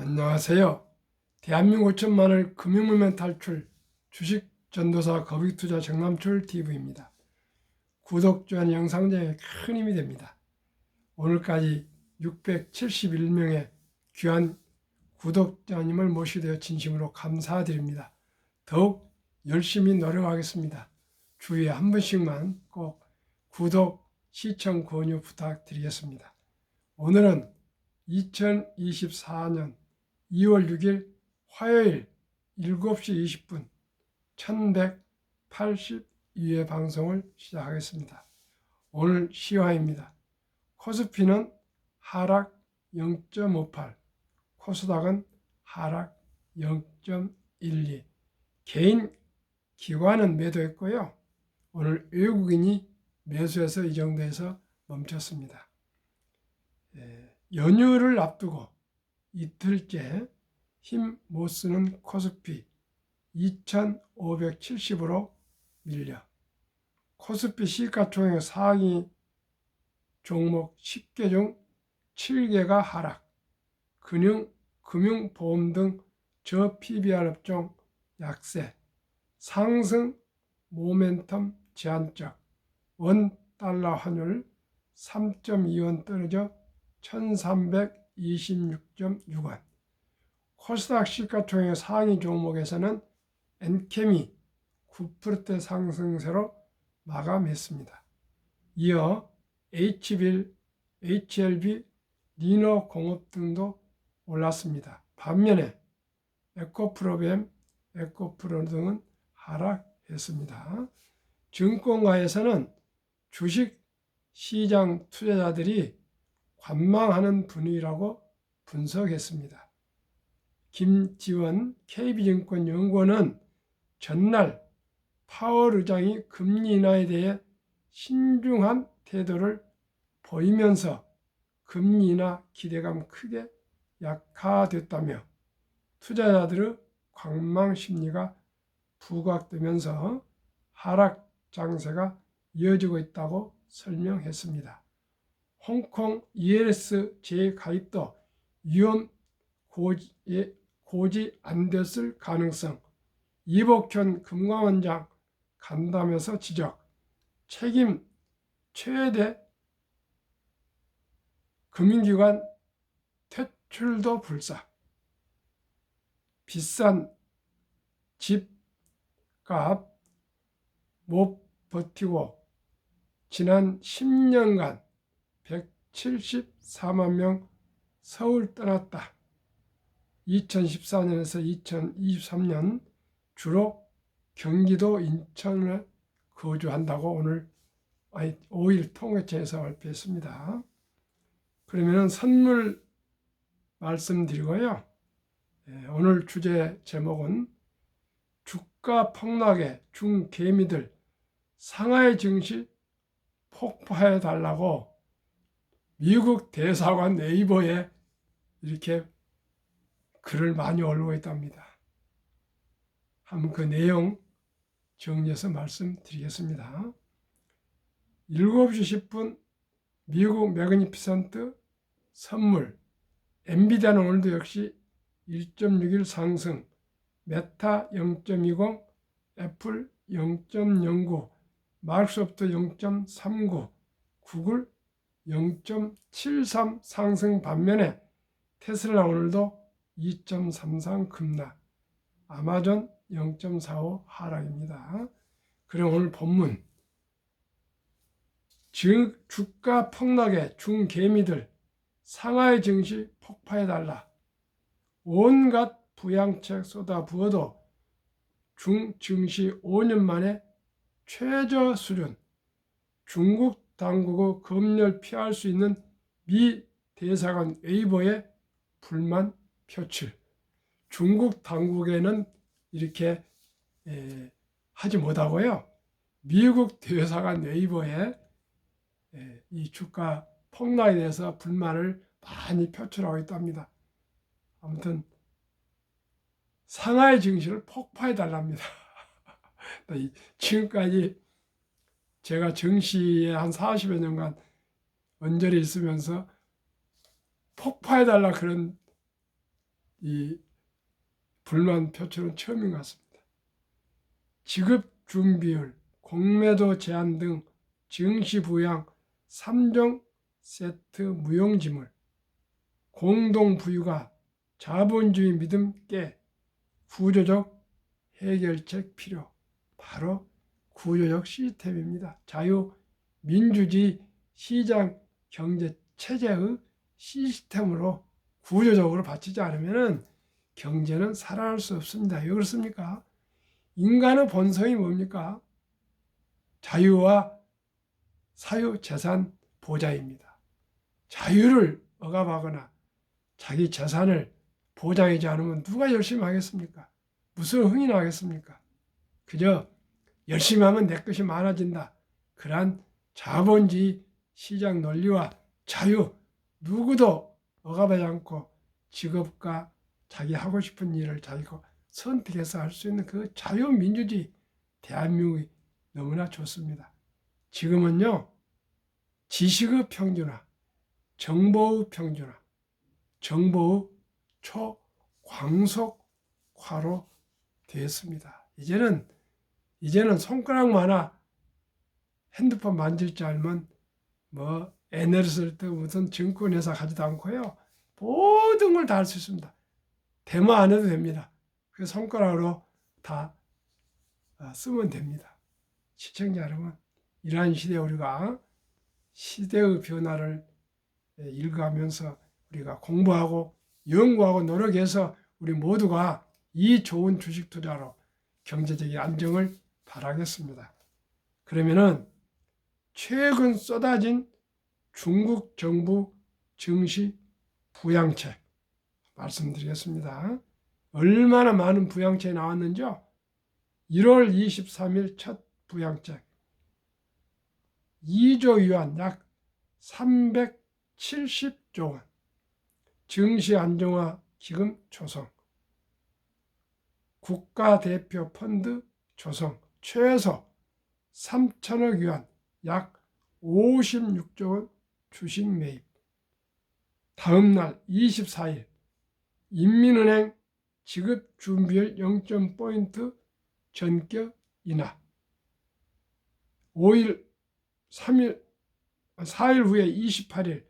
안녕하세요. 대한민국 5천만을 금융물면 탈출 주식 전도사 거vic투자 정남출 TV입니다. 구독, 좋아요 영상제에 큰 힘이 됩니다. 오늘까지 671명의 귀한 구독자님을 모시되어 진심으로 감사드립니다. 더욱 열심히 노력하겠습니다. 주에 한 번씩만 꼭 구독, 시청, 권유 부탁드리겠습니다. 오늘은 2024년 2월 6일 화요일 7시 20분 1182회 방송을 시작하겠습니다. 오늘 시황입니다. 코스피는 하락 0.58, 코스닥은 하락 0.12. 개인 기관은 매도했고요. 오늘 외국인이 매수해서 이 정도에서 멈췄습니다. 연휴를 앞두고 이틀째 힘 못쓰는 코스피 2570으로 밀려 코스피 시가총액 상위 종목 10개 중 7개가 하락, 금융, 보험 등 저 PBR 업종 약세, 상승 모멘텀 제한적, 원 달러 환율 3.2원 떨어져 1326.6원. 코스닥 시가총액 상위 종목에서는 엔케미 9% 상승세로 마감했습니다. 이어 H빌, HLB, 리너공업 등도 올랐습니다. 반면에 에코프로뱀, 에코프로 등은 하락했습니다. 증권가에서는 주식 시장 투자자들이 관망하는 분위기라고 분석했습니다. 김지원 KB증권 연구원은 전날 파월 의장이 금리 인하에 대해 신중한 태도를 보이면서 금리 인하 기대감 크게 약화됐다며 투자자들의 관망 심리가 부각되면서 하락 장세가 이어지고 있다고 설명했습니다. 홍콩 ELS 재가입도 위험 고지 안 됐을 가능성, 이복현 금감원장 간담회에서 지적, 책임 최대 금융기관 퇴출도 불사, 비싼 집값 못 버티고 지난 10년간 174만 명 서울 떠났다. 2014년에서 2023년 주로 경기도 인천을 거주한다고 오늘 5일 통계청에서 발표했습니다. 그러면 선물 말씀드리고요. 오늘 주제 제목은 주가 폭락에 중개미들 상하이 증시 폭파해달라고 미국 대사관 네이버에 이렇게 글을 많이 올리고 있답니다. 한번 그 내용 정리해서 말씀드리겠습니다. 7시 10분 미국 매그니피선트 선물, 엔비디아는 오늘도 역시 1.61 상승, 메타 0.20, 애플 0.09, 마이크로소프트 0.39, 구글 0.73 상승 반면에 테슬라 오늘도 2.33 급락, 아마존 0.45 하락입니다. 그럼 오늘 본문 주가 폭락에 중개미들 상하이 증시 폭파해달라. 온갖 부양책 쏟아부어도 중증시 5년 만에 최저 수준, 중국 당국의 검열 피할 수 있는 미 대사관 웨이버에 불만 표출. 중국 당국에는 이렇게 하지 못하고요. 미국 대사관 웨이버에 이 주가 폭락에 대해서 불만을 많이 표출하고 있답니다. 아무튼 상하이 증시를 폭파해달랍니다. 지금까지 제가 증시에 한 40여 년간 언저리 있으면서 폭파해달라 그런 이 불만 표출은 처음인 것 같습니다. 지급 준비율, 공매도 제한 등 증시 부양 3종 세트 무용지물, 공동 부유가 자본주의 믿음 깨, 구조적 해결책 필요. 바로 구조적 시스템입니다. 자유민주주의 시장 경제 체제의 시스템으로 구조적으로 바치지 않으면 경제는 살아날 수 없습니다. 왜 그렇습니까? 인간의 본성이 뭡니까? 자유와 사유 재산 보장입니다. 자유를 억압하거나 자기 재산을 보장하지 않으면 누가 열심히 하겠습니까? 무슨 흥이 나겠습니까? 그저 열심히 하면 내 것이 많아진다. 그러한 자본주의 시장 논리와 자유, 누구도 억압하지 않고 직업과 자기 하고 싶은 일을 자기가 선택해서 할 수 있는 그 자유민주주의, 대한민국이 너무나 좋습니다. 지금은요, 지식의 평준화, 정보의 평준화, 정보의 초광속화로 되었습니다. 이제는 손가락만아 핸드폰 만질 줄 알면 애를 쓸 때 무슨 증권회사 가지도 않고요. 모든 걸 다 할 수 있습니다. 대화 안 해도 됩니다. 그 손가락으로 다 쓰면 됩니다. 시청자 여러분, 이러한 시대에 우리가 시대의 변화를 읽어가면서 우리가 공부하고 연구하고 노력해서 우리 모두가 이 좋은 주식 투자로 경제적인 안정을 바라겠습니다. 그러면은 최근 쏟아진 중국 정부 증시 부양책 말씀드리겠습니다. 얼마나 많은 부양책이 나왔는지요? 1월 23일 첫 부양책 2조 위안 약 370조 원 증시 안정화 기금 조성 국가대표 펀드 조성 최소 3천억 위안 약 56조 원 주식 매입. 다음 날 24일 인민은행 지급 준비율 0.포인트 전격 인하. 4일 후에 28일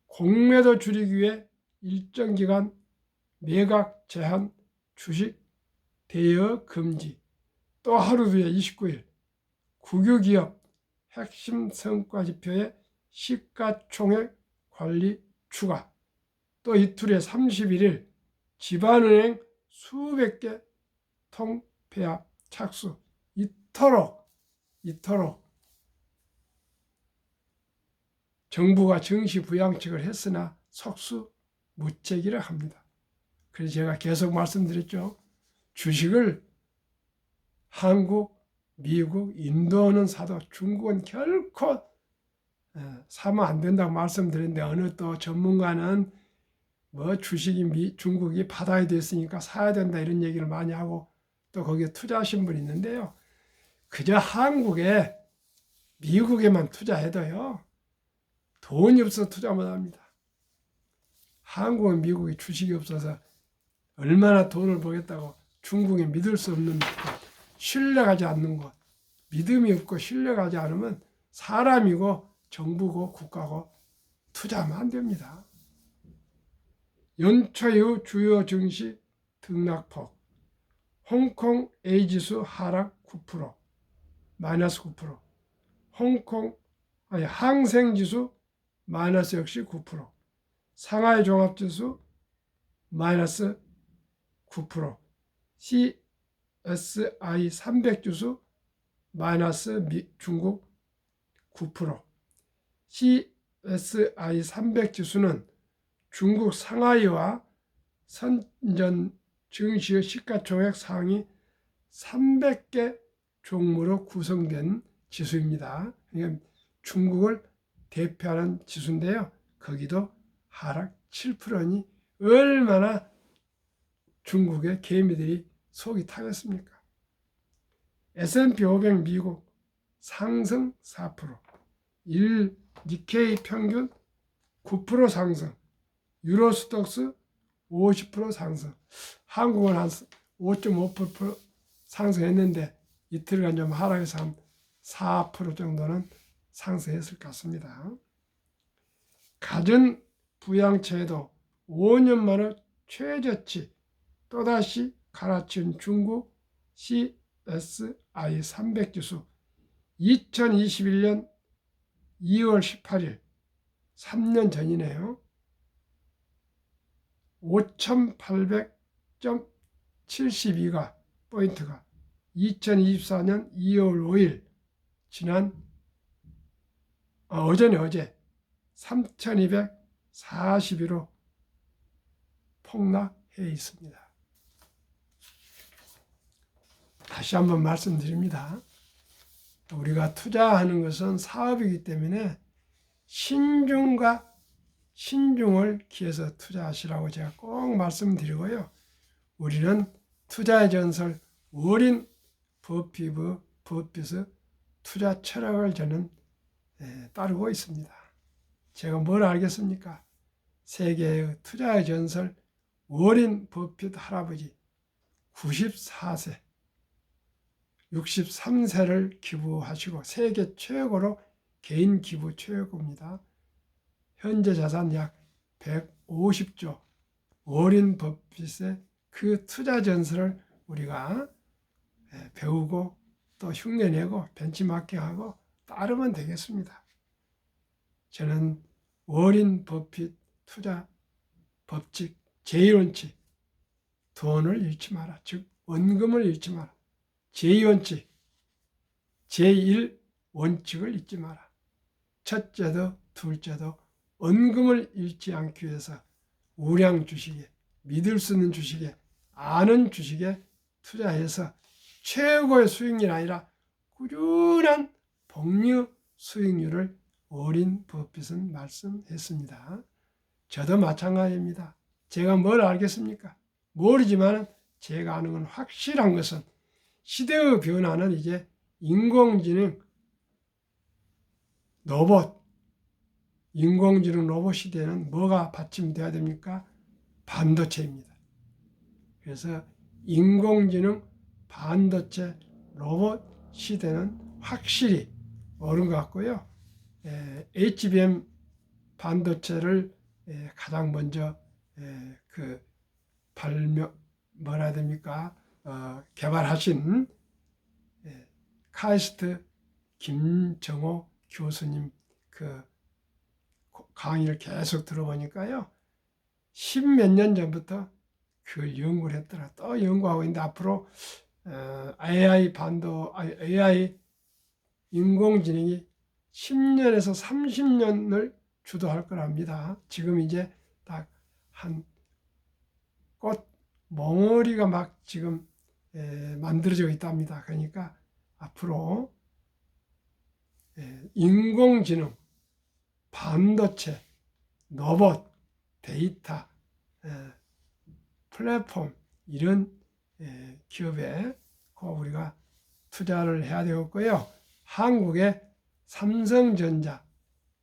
공매도 줄이기 위해 일정 기간 매각 제한 주식 대여 금지. 또 하루 뒤에 29일 국유기업 핵심 성과 지표의 시가총액 관리 추가. 또 이틀에 31일 지방은행 수백 개 통폐합 착수. 이토록 정부가 증시 부양책을 했으나 속수무책이라 합니다. 그래서 제가 계속 말씀드렸죠. 주식을 한국, 미국, 인도는 사도 중국은 결코 사면 안 된다고 말씀드렸는데 어느 또 전문가는 주식이 중국이 바다에 됐으니까 사야 된다 이런 얘기를 많이 하고 또 거기에 투자하신 분이 있는데요. 그저 한국에 미국에만 투자해도요. 돈이 없어서 투자 못합니다. 한국은 미국이 주식이 없어서 얼마나 돈을 벌겠다고 중국에 믿을 수 없는 것, 신뢰하지 않는 것, 믿음이 없고 신뢰하지 않으면 사람이고 정부고 국가고 투자하면 안 됩니다. 연초 이후 주요 증시 등락폭. 홍콩 A지수 하락 9%, 마이너스 9%. 항생지수 마이너스 역시 9%. 상하이 종합지수 마이너스 9%. CSI 300지수 마이너스 중국 9%. CSI 300지수는 중국 상하이와 선전 증시의 시가총액 상위 300개 종목으로 구성된 지수입니다. 그러니까 중국을 대표하는 지수인데요. 거기도 하락 7%니 얼마나 중국의 개미들이 속이 타겠습니까? S&P 500 미국 상승 4%, 니케이 평균 9% 상승, 유로스톡스 50% 상승. 한국은 한 5.5% 상승했는데 이틀간 좀 하락해서 한 4% 정도는 상승했을 것 같습니다. 가전 부양체도 5년 만에 최저치 또다시 갈아치운 중국 CSI 300 지수 2021년 2월 18일 3년 전이네요. 5,800.72가 포인트가 2024년 2월 5일 지난 어제 3,241로 폭락해 있습니다. 다시 한번 말씀드립니다. 우리가 투자하는 것은 사업이기 때문에 신중을 기해서 투자하시라고 제가 꼭 말씀드리고요. 우리는 투자의 전설 워렌 버핏의 투자 철학을 저는 따르고 있습니다. 제가 뭘 알겠습니까? 세계의 투자의 전설 워렌 버핏 할아버지 94세 63세를 기부하시고 세계 최고로 개인 기부 최고입니다. 현재 자산 약 150조 워렌 버핏의 그 투자 전설을 우리가 배우고 또 흉내내고 벤치마킹하고 따르면 되겠습니다. 저는 워렌 버핏 투자 법칙 제1원칙 돈을 잃지 마라. 즉 원금을 잃지 마라. 제2원칙 제1원칙을 잊지 마라. 첫째도 둘째도 원금을 잃지 않기 위해서 우량 주식에 믿을 수 있는 주식에 아는 주식에 투자해서 최고의 수익률이 아니라 꾸준한 복리 수익률을 워렌 버핏은 말씀했습니다. 저도 마찬가지입니다. 제가 뭘 알겠습니까? 모르지만 제가 아는 건 확실한 것은 시대의 변화는 이제 인공지능 로봇 시대는 뭐가 받침돼야 됩니까? 반도체입니다. 그래서 인공지능 반도체 로봇 시대는 확실히 오는 것 같고요. HBM 반도체를 가장 먼저 개발하신 카이스트 김정호 교수님 그 강의를 계속 들어보니까요. 10몇 년 전부터 그걸 연구를 했더라. 또 연구하고 있는데 앞으로 AI 인공지능이 10년에서 30년을 주도할 거랍니다. 지금 이제 딱 한 꽃 몽어리가 막 지금 만들어지고 있답니다. 그러니까 앞으로 인공지능, 반도체, 로봇, 데이터, 플랫폼 이런 기업에 꼭 우리가 투자를 해야 되겠고요. 한국의 삼성전자,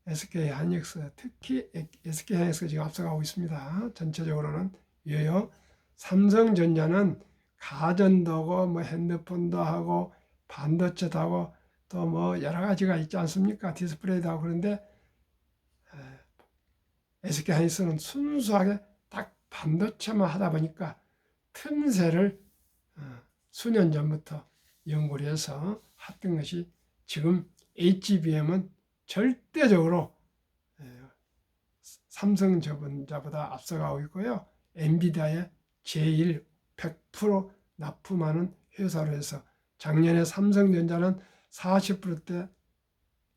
SK하이닉스, 특히 SK하이닉스가 지금 앞서가고 있습니다. 전체적으로는 이어요. 삼성전자는 가전도고 뭐 핸드폰도 하고 반도체도 하고 또 뭐 여러 가지가 있지 않습니까? 디스플레이도 하고 그런데 SK하이닉스는 순수하게 딱 반도체만 하다 보니까 틈새를 수년 전부터 연구를 해서 했던 것이 지금 HBM은 절대적으로 삼성전자보다 앞서가고 있고요. 엔비디아의 제1 100% 납품하는 회사로 해서 작년에 삼성전자는 40%대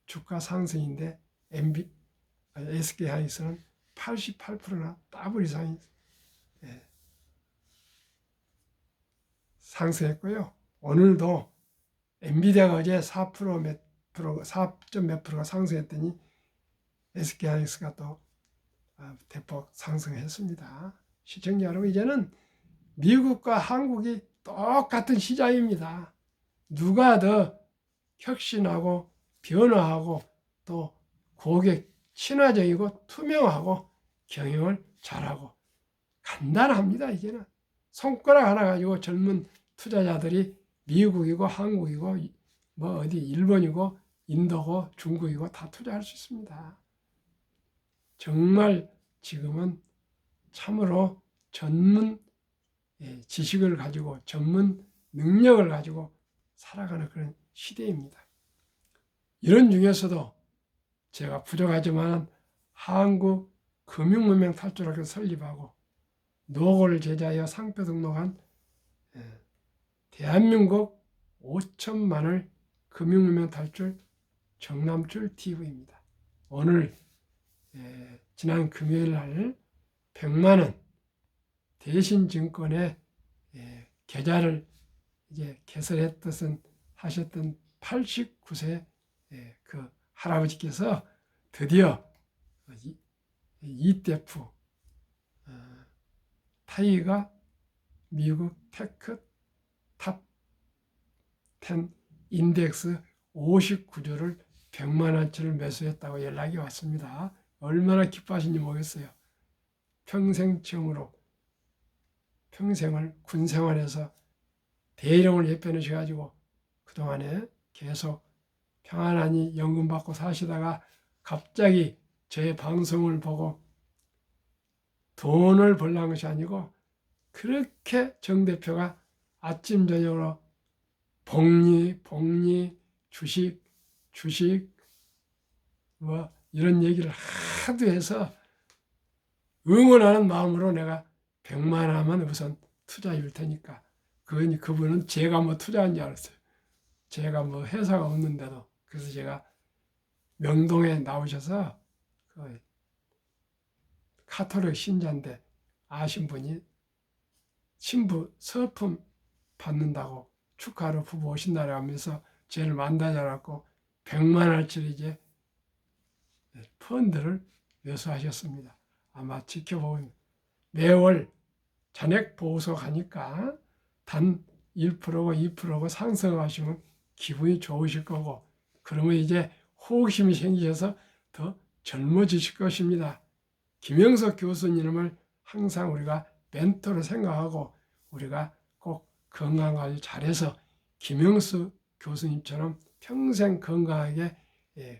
주가 상승인데 SK하이닉스는 88%나 더블 이상이 상승했고요. 오늘도 엔비디아가 어제 4점 몇 프로가 상승했더니 SK하이닉스가 또 대폭 상승했습니다. 시청자 여러분, 이제는 미국과 한국이 똑같은 시장입니다. 누가 더 혁신하고 변화하고 또 고객 친화적이고 투명하고 경영을 잘하고 간단합니다. 이제는 손가락 하나 가지고 젊은 투자자들이 미국이고 한국이고 뭐 어디 일본이고 인도고 중국이고 다 투자할 수 있습니다. 정말 지금은 참으로 전문 지식을 가지고 전문 능력을 가지고 살아가는 그런 시대입니다. 이런 중에서도 제가 부족하지만 한국 금융문명 탈출학교 설립하고 노고를 제자하여 상표 등록한 대한민국 5천만을 금융문명 탈출 정남출 TV입니다. 오늘 지난 금요일 날 100만 원 대신증권의 계좌를 이제 개설했던 하셨던 89세 그 할아버지께서 드디어 ETF 타이가 미국 테크 탑 10 인덱스 59주를 100만 원치를 매수했다고 연락이 왔습니다. 얼마나 기뻐하신지 모르겠어요. 평생 처음으로 평생을 군 생활에서 대령을 예편하셔가지고 그동안에 계속 평안하니 연금 받고 사시다가 갑자기 제 방송을 보고 돈을 벌라는 것이 아니고 그렇게 정 대표가 아침 저녁으로 복리 주식 뭐 이런 얘기를 하도 해서 응원하는 마음으로 내가 100만 원만 우선 투자해 줄 테니까 그분은 제가 뭐 투자한 줄 알았어요. 제가 뭐 회사가 없는데도. 그래서 제가 명동에 나오셔서 그 카톨릭 신자인데 아신 분이 신부 서품 받는다고 축하로 부부 오신다고 하면서 저를 만나자고 100만 원짜리 이제 펀드를 매수하셨습니다. 아마 지켜보면 매월 잔액 보고서 가니까 단 1%고 2%고 상승하시면 기분이 좋으실 거고 그러면 이제 호기심이 생기셔서 더 젊어지실 것입니다. 김영석 교수님을 항상 우리가 멘토로 생각하고 우리가 꼭 건강관리 잘해서 김영석 교수님처럼 평생 건강하게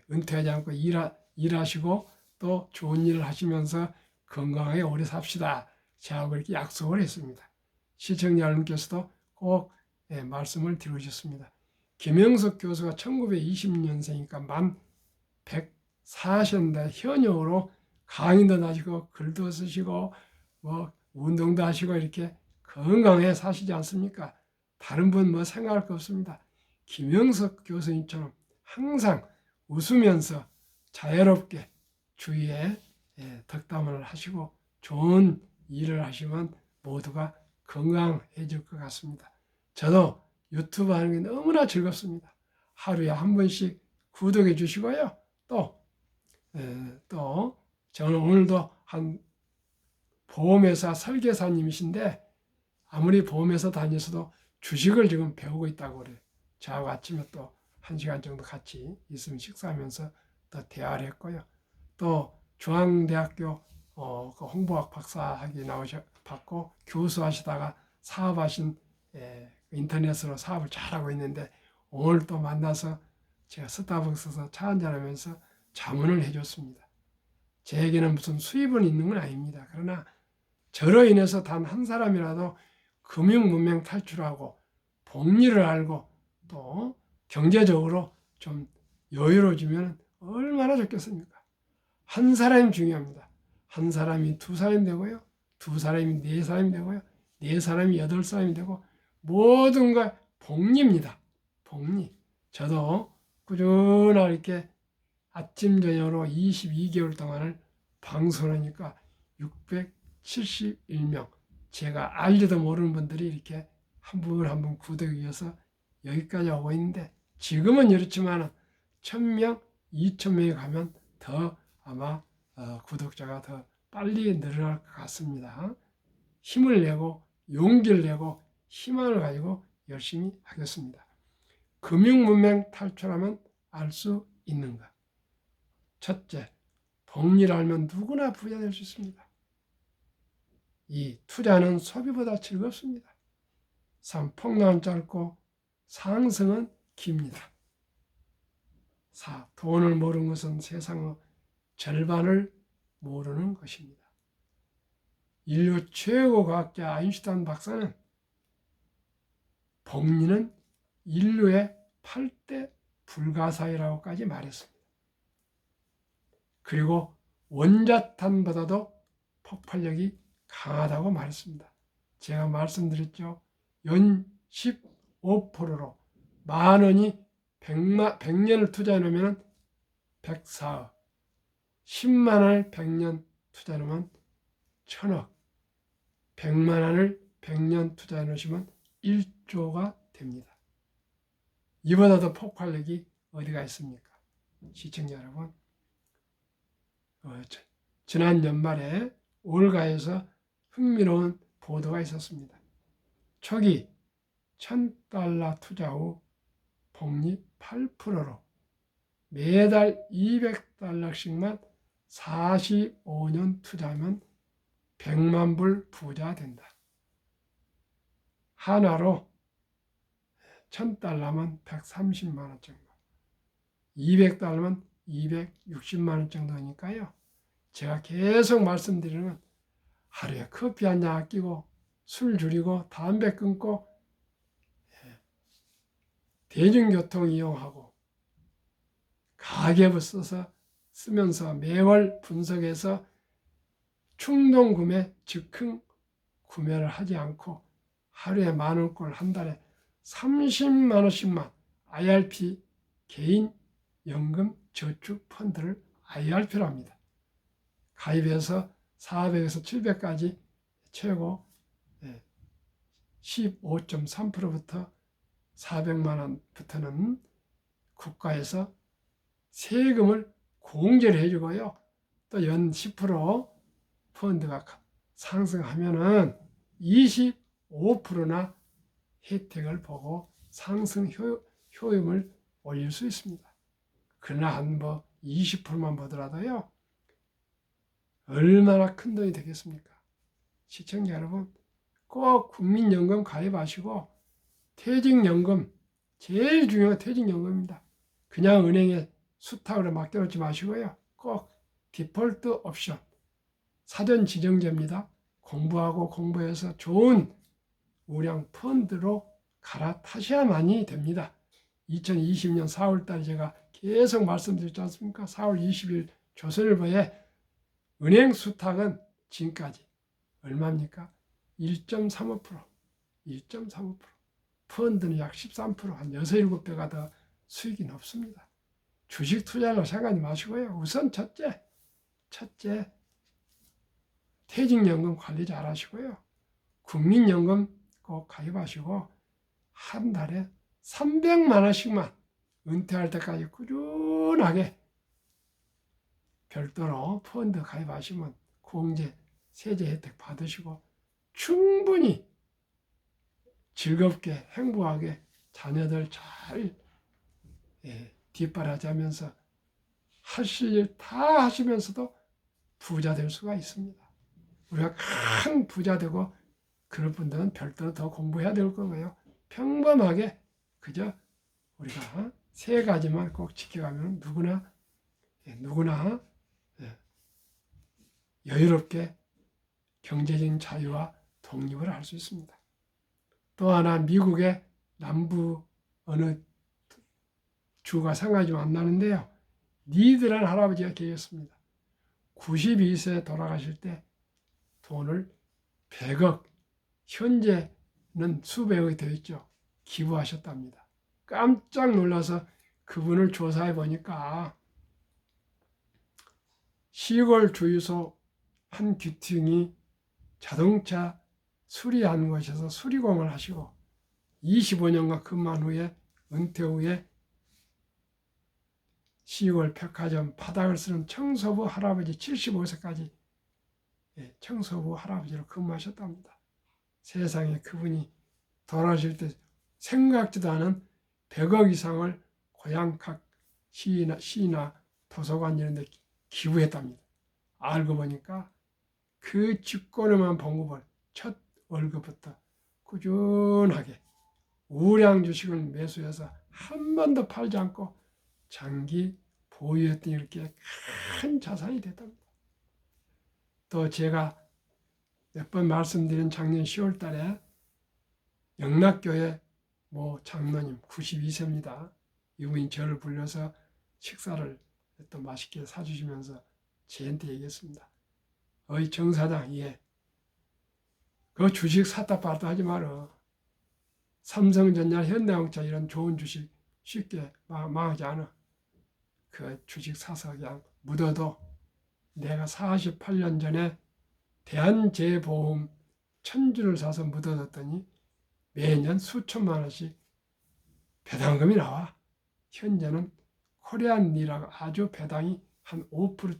은퇴하지 않고 일하시고 또 좋은 일을 하시면서 건강하게 오래 삽시다. 제가 그렇게 약속을 했습니다. 시청자 여러분께서도 꼭 말씀을 드리셨습니다. 김영석 교수가 1920년생이니까 만 104세인데 현역으로 강의도 하시고 글도 쓰시고 뭐 운동도 하시고 이렇게 건강해 사시지 않습니까? 다른 분 뭐 생각할 거 없습니다. 김영석 교수님처럼 항상 웃으면서 자유롭게 주위에 덕담을 하시고 좋은 일을 하시면 모두가 건강해질 것 같습니다. 저도 유튜브 하는 게 너무나 즐겁습니다. 하루에 한 번씩 구독해 주시고요. 또 저는 오늘도 한 보험회사 설계사님이신데 아무리 보험회사 다니셔도 주식을 지금 배우고 있다고 그래요. 저하고 아침에 또 1시간 정도 같이 있으면 식사하면서 또 대화를 했고요. 또 중앙대학교 그 홍보학 박사학위 받고 교수하시다가 사업하신 인터넷으로 사업을 잘하고 있는데 오늘 또 만나서 제가 스타벅스에서 차 한잔하면서 자문을 해줬습니다. 제에게는 무슨 수입은 있는 건 아닙니다. 그러나 저로 인해서 단 한 사람이라도 금융문명 탈출하고 복리를 알고 또 경제적으로 좀 여유로워지면 얼마나 좋겠습니까? 한 사람이 중요합니다. 한 사람이 두 사람이 되고요. 두 사람이 네 사람이 되고요. 네 사람이 8사람이 되고 모든 걸 복리입니다. 복리. 저도 꾸준하게 이렇게 아침 저녁으로 22개월 동안을 방송하니까 671명 제가 알지도 모르는 분들이 이렇게 한 분 한 분 구독해 주셔서 여기까지 오고 있는데 지금은 그렇지만 1000명, 2000명이 가면 더 아마 구독자가 더 빨리 늘어날 것 같습니다. 힘을 내고 용기를 내고 희망을 가지고 열심히 하겠습니다. 금융문명 탈출하면 알 수 있는가? 첫째, 복리를 알면 누구나 부자 될 수 있습니다. 이 투자는 소비보다 즐겁습니다. 3. 폭락은 짧고 상승은 깁니다. 4. 돈을 모르는 것은 세상의 절반을 모르는 것입니다. 인류 최고 과학자 아인슈타인 박사는 복리는 인류의 8대 불가사의라고까지 말했습니다. 그리고 원자탄보다도 폭발력이 강하다고 말했습니다. 제가 말씀드렸죠. 연 15%로 만 원이 100년을 투자해 놓으면 104억, 10만 원을 100년 투자해 놓으면 1000억, 100만 원을 100년 투자해 놓으시면 1조가 됩니다. 이보다도 폭발력이 어디가 있습니까? 시청자 여러분, 지난 연말에 올가에서 흥미로운 보도가 있었습니다. 초기 $1000 투자 후 복리 8%로 매달 $200씩만 45년 투자하면 100만 불 부자 된다. 하나로 $1000면 130만 원 정도, 200달러면 260만 원 정도니까요. 제가 계속 말씀드리는 하루에 커피 한 잔 아끼고 술 줄이고 담배 끊고 대중교통 이용하고 가계부 쓰면서 매월 분석해서 충동 구매, 즉흥 구매를 하지 않고 하루에 만 원꼴 한 달에 30만 원씩만 IRP 개인 연금 저축 펀드를 IRP로 합니다. 가입해서 400에서 700까지 최고 15.3%부터 400만 원부터는 국가에서 세금을 공제를 해주고요. 또 연 10% 펀드가 상승하면은 25%나 혜택을 보고 상승 효용을 올릴 수 있습니다. 그러나 한 20%만 보더라도요. 얼마나 큰 돈이 되겠습니까? 시청자 여러분, 꼭 국민연금 가입하시고 퇴직연금, 제일 중요한 퇴직연금입니다. 그냥 은행에 수탁으로 맡겨놓지 마시고요. 꼭 디폴트 옵션, 사전 지정제입니다. 공부해서 좋은 우량 펀드로 갈아타셔야만이 됩니다. 2020년 4월달 제가 계속 말씀드렸지 않습니까? 4월 20일 조선일보에 은행 수탁은 지금까지 얼마입니까? 1.35%, 1.35%. 펀드는 약 13%, 한 6, 7배가 더 수익이 높습니다. 주식 투자로 생각하지 마시고요. 우선 첫째, 퇴직연금 관리 잘 하시고요. 국민연금 꼭 가입하시고 한 달에 300만 원씩만 은퇴할 때까지 꾸준하게 별도로 펀드 가입하시면 공제, 세제 혜택 받으시고 충분히 즐겁게 행복하게 자녀들 잘 뒷바라지하면서 하실 일 다 하시면서도 부자 될 수가 있습니다. 우리가 큰 부자 되고 그런 분들은 별도로 더 공부해야 될 거고요. 평범하게 그저 우리가 세 가지만 꼭 지켜가면 누구나 여유롭게 경제적인 자유와 독립을 할 수 있습니다. 또 하나 미국의 남부 어느 주가 생각이 좀 안 나는데요. 니드라는 할아버지가 계셨습니다. 92세 돌아가실 때 돈을 100억, 현재는 수백억이 되어 있죠. 기부하셨답니다. 깜짝 놀라서 그분을 조사해 보니까 시골 주유소 한 귀퉁이 자동차 수리하는 곳에서 수리공을 하시고 25년간 근무한 후에 은퇴 후에 시골 백화점 바닥을 쓰는 청소부 할아버지 75세까지 청소부 할아버지로 근무하셨답니다. 세상에 그분이 돌아가실 때 생각지도 않은 100억 이상을 고향 각 시나 도서관 이런 데 기부했답니다. 알고 보니까 그 직권에만 봉급을 첫 월급부터 꾸준하게 우량 주식을 매수해서 한 번도 팔지 않고 장기 보유했더니 이렇게 큰 자산이 됐답니다. 또 제가 몇 번 말씀드린 작년 10월 달에 영락교회 장로님 92세입니다. 이분이 저를 불러서 식사를 또 맛있게 사주시면서 저한테 얘기했습니다. 어이 정사장, 그 주식 샀다 팔다 하지 마라. 삼성전자, 현대자동차 이런 좋은 주식 쉽게 망하지 않아. 그 주식 사서 그냥 묻어도 내가 48년 전에 대한재보험 1000주를 사서 묻어뒀더니 매년 수천만 원씩 배당금이 나와. 현재는 코리안리라고 아주 배당이 한 5%,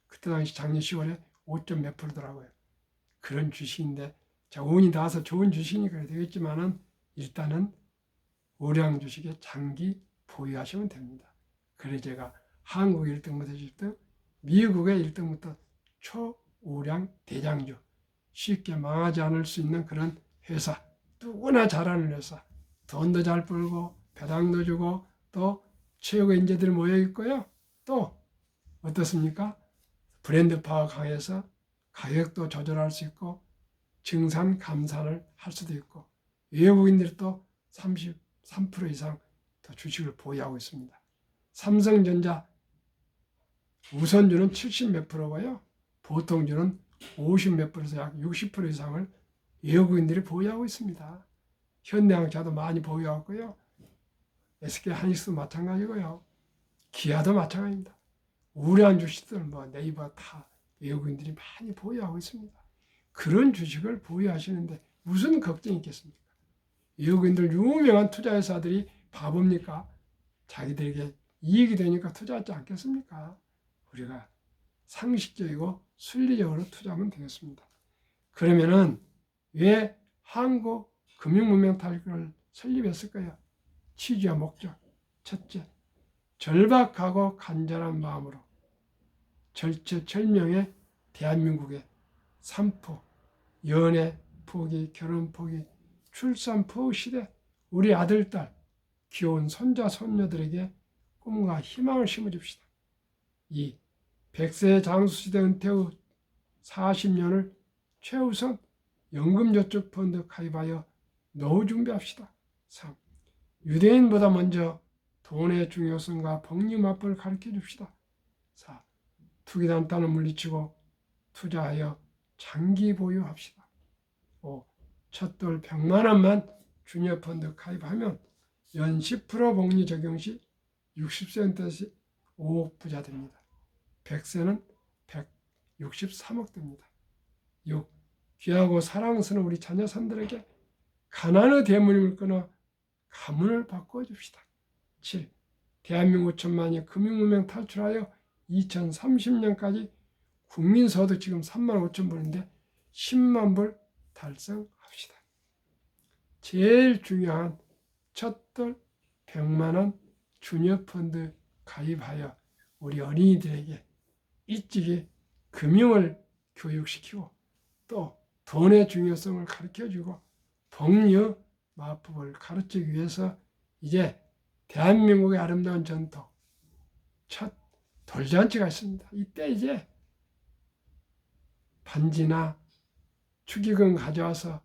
그때 당시 작년 10월에 5점 몇 프로더라고요. 그런 주식인데, 자, 운이 닿아서 좋은 주식이니까 되겠지만은 일단은 우량 주식에 장기 보유하시면 됩니다. 그래 제가 한국 1등부터 10등, 미국의 1등부터 초우량 대장주, 쉽게 망하지 않을 수 있는 그런 회사, 누구나 잘하는 회사, 돈도 잘 벌고 배당도 주고 또 최고의 인재들이 모여 있고요. 또 어떻습니까? 브랜드 파워 강해서 가격도 조절할 수 있고 증산 감산을 할 수도 있고 외국인들이 또 33% 이상 더 주식을 보유하고 있습니다. 삼성전자 우선주는 70 몇 프로고요. 보통주는 50 몇 프로에서 약 60% 이상을 외국인들이 보유하고 있습니다. 현대자동차도 많이 보유하고요. SK 하이닉스도 마찬가지고요. 기아도 마찬가지입니다. 우량 주식들 네이버 다 외국인들이 많이 보유하고 있습니다. 그런 주식을 보유하시는데 무슨 걱정이 있겠습니까? 외국인들 유명한 투자회사들이 바보입니까? 자기들에게 이익이 되니까 투자하지 않겠습니까? 우리가 상식적이고 순리적으로 투자하면 되겠습니다. 그러면은 왜 한국 금융문명탈출을 설립했을까요? 취지와 목적. 첫째, 절박하고 간절한 마음으로 절체절명의 대한민국의 산포, 연애 포기, 결혼 포기, 출산 포기 시대, 우리 아들, 딸, 귀여운 손자, 손녀들에게 꿈과 희망을 심어줍시다. 2. 100세 장수시대 은퇴 후 40년을 최우선 연금저축펀드 가입하여 노후 준비합시다. 3. 유대인보다 먼저 돈의 중요성과 복리마법을 가르쳐 줍시다. 4. 투기단단을 물리치고 투자하여 장기 보유합시다. 5. 첫돌 100만 원만 주니어펀드 가입하면 연 10% 복리 적용 시 60세부터 5억 부자 됩니다. 100세는 163억 됩니다. 6. 귀하고 사랑스러운 우리 자녀선들에게 가난의 대문을 끊어 가문을 바꿔줍시다. 7. 대한민국 천만이 금융문명 탈출하여 2030년까지 국민소득 지금 3만 5천 불인데 10만 불 달성합시다. 제일 중요한 첫돌 100만 원 주니어펀드 가입하여 우리 어린이들에게 일찍이 금융을 교육시키고 또 돈의 중요성을 가르쳐주고 복리의 마법을 가르치기 위해서 이제 대한민국의 아름다운 전통 첫 돌잔치가 있습니다. 이때 이제 반지나 축의금 가져와서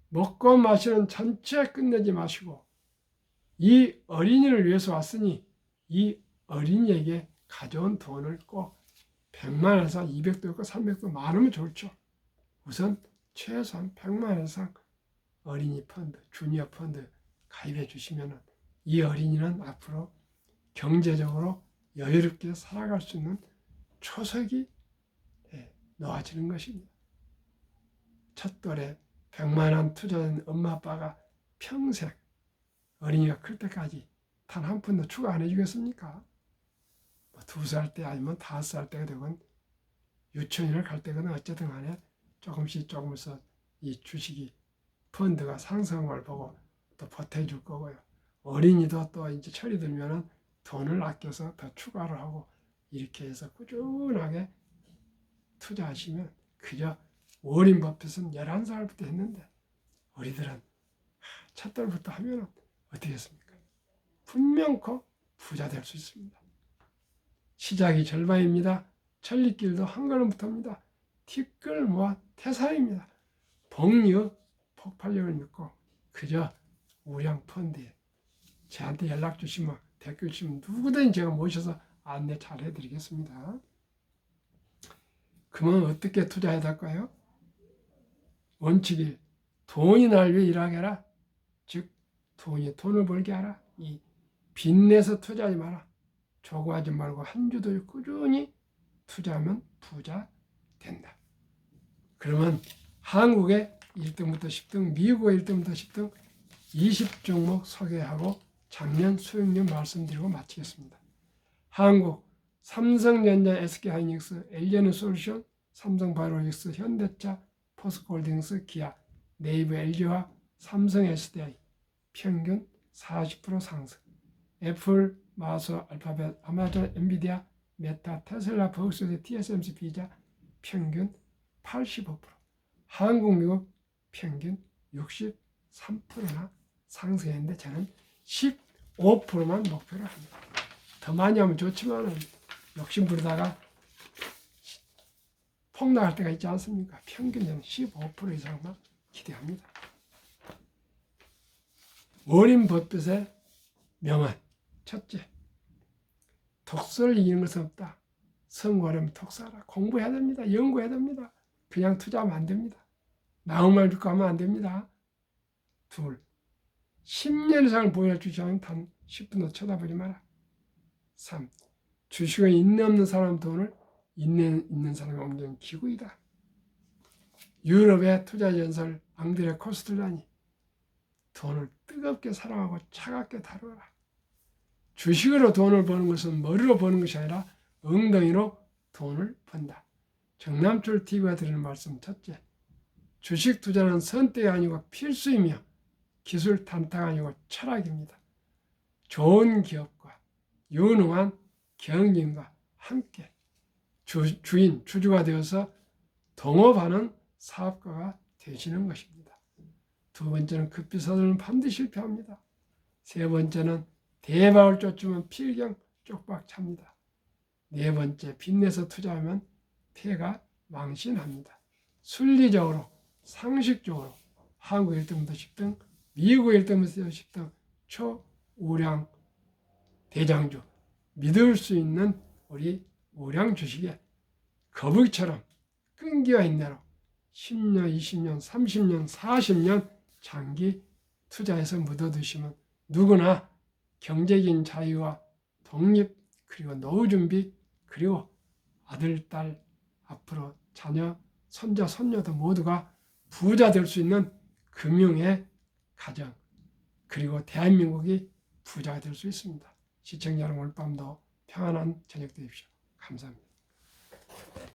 먹고 마시는 전체 끝내지 마시고 이 어린이를 위해서 왔으니 이 어린이에게 가져온 돈을 꼭 100만 원 이상, 200도 있고 300도 많으면 좋죠. 우선 최소한 100만 원 이상 어린이 펀드, 주니어 펀드 가입해 주시면 이 어린이는 앞으로 경제적으로 여유롭게 살아갈 수 있는 초석이 놓아지는 것입니다. 첫돌에 100만 원 투자한 엄마 아빠가 평생 어린이가 클 때까지 단 한 푼도 추가 안 해주겠습니까? 2살 때 아니면 5살 때가 되건 유치원을 갈 때거든 어쨌든 간에 조금씩 이 주식이 펀드가 상승한 걸 보고 또 보태줄 거고요. 어린이도 또 이제 철이 들면은 돈을 아껴서 더 추가를 하고 이렇게 해서 꾸준하게 투자하시면 그저 워린 버핏은 11살부터 했는데 우리들은 첫 돌부터 하면 어떻게 했습니까? 분명코 부자 될 수 있습니다. 시작이 절반입니다. 천리길도 한 걸음부터입니다. 티끌모아 태산입니다. 복류 폭발력을 믿고 그저 우량 펀드에 저한테 연락 주시면 댓글 주시면 누구든 제가 모셔서 안내 잘 해드리겠습니다. 그러면 어떻게 투자해야 될까요? 원칙이 돈이 날 위해 일하게 하라. 즉 돈을 벌게 하라. 이 빚내서 투자하지 마라. 조구하지 말고 한 주도 꾸준히 투자하면 부자 된다. 그러면 한국의 1등부터 10등, 미국의 1등부터 10등 20종목 소개하고 작년 수익률 말씀드리고 마치겠습니다. 한국 삼성전자, SK하이닉스, LG에너솔루션, 삼성바이오로직스, 현대차, 포스코홀딩스, 기아, 네이버, LG와 삼성 SDI 평균 40% 상승. 애플, 마소, 알파벳, 아마존, 엔비디아, 메타, 테슬라, 버크셔, TSMC, 비자 평균 85%. 한국, 미국 평균 63%나 상승했는데 저는 15%만 목표를 합니다. 더 많이 하면 좋지만 욕심 부리다가 폭락할 때가 있지 않습니까? 평균 15% 이상만 기대합니다. 워린 버핏의 명언 첫째, 독서를 이기는 것은 없다. 성공하려면 독서하라. 공부해야 됩니다. 연구해야 됩니다. 그냥 투자하면 안 됩니다. 나음말 듣고 하면 안 됩니다. 둘, 10년 이상을 보유할 주식은 단 10분도 쳐다보지 마라. 3. 주식은 인내 없는 사람 돈을 인내 있는 사람이 옮기는 기구이다. 유럽의 투자 전설 앙드레 코스텔라니 돈을 뜨겁게 사랑하고 차갑게 다루어라. 주식으로 돈을 버는 것은 머리로 버는 것이 아니라 엉덩이로 돈을 번다. 정남철 TV가 드리는 말씀 첫째, 주식 투자는 선택이 아니고 필수이며 기술 탐탁 아니고 철학입니다. 좋은 기업과 유능한 경영진과 함께 주주가 되어서 동업하는 사업가가 되시는 것입니다. 두 번째는 급히 서두르면 반드시 실패합니다. 세 번째는 대박을 쫓으면 필경 쪽박 찹니다. 네 번째, 빚내서 투자하면 폐가 망신합니다. 순리적으로, 상식적으로 한국 1등부터 10등, 미국 1등부터 10등 초우량 대장주 믿을 수 있는 우리 우량 주식에 거북이처럼 끈기와 인내로 10년, 20년, 30년, 40년 장기 투자해서 묻어두시면 누구나 경제적인 자유와 독립, 그리고 노후 준비, 그리고 아들, 딸, 앞으로 자녀, 손자, 손녀도 모두가 부자 될 수 있는 금융의 가정, 그리고 대한민국이 부자가 될 수 있습니다. 시청자 여러분, 오늘 밤도 평안한 저녁 되십시오. 감사합니다.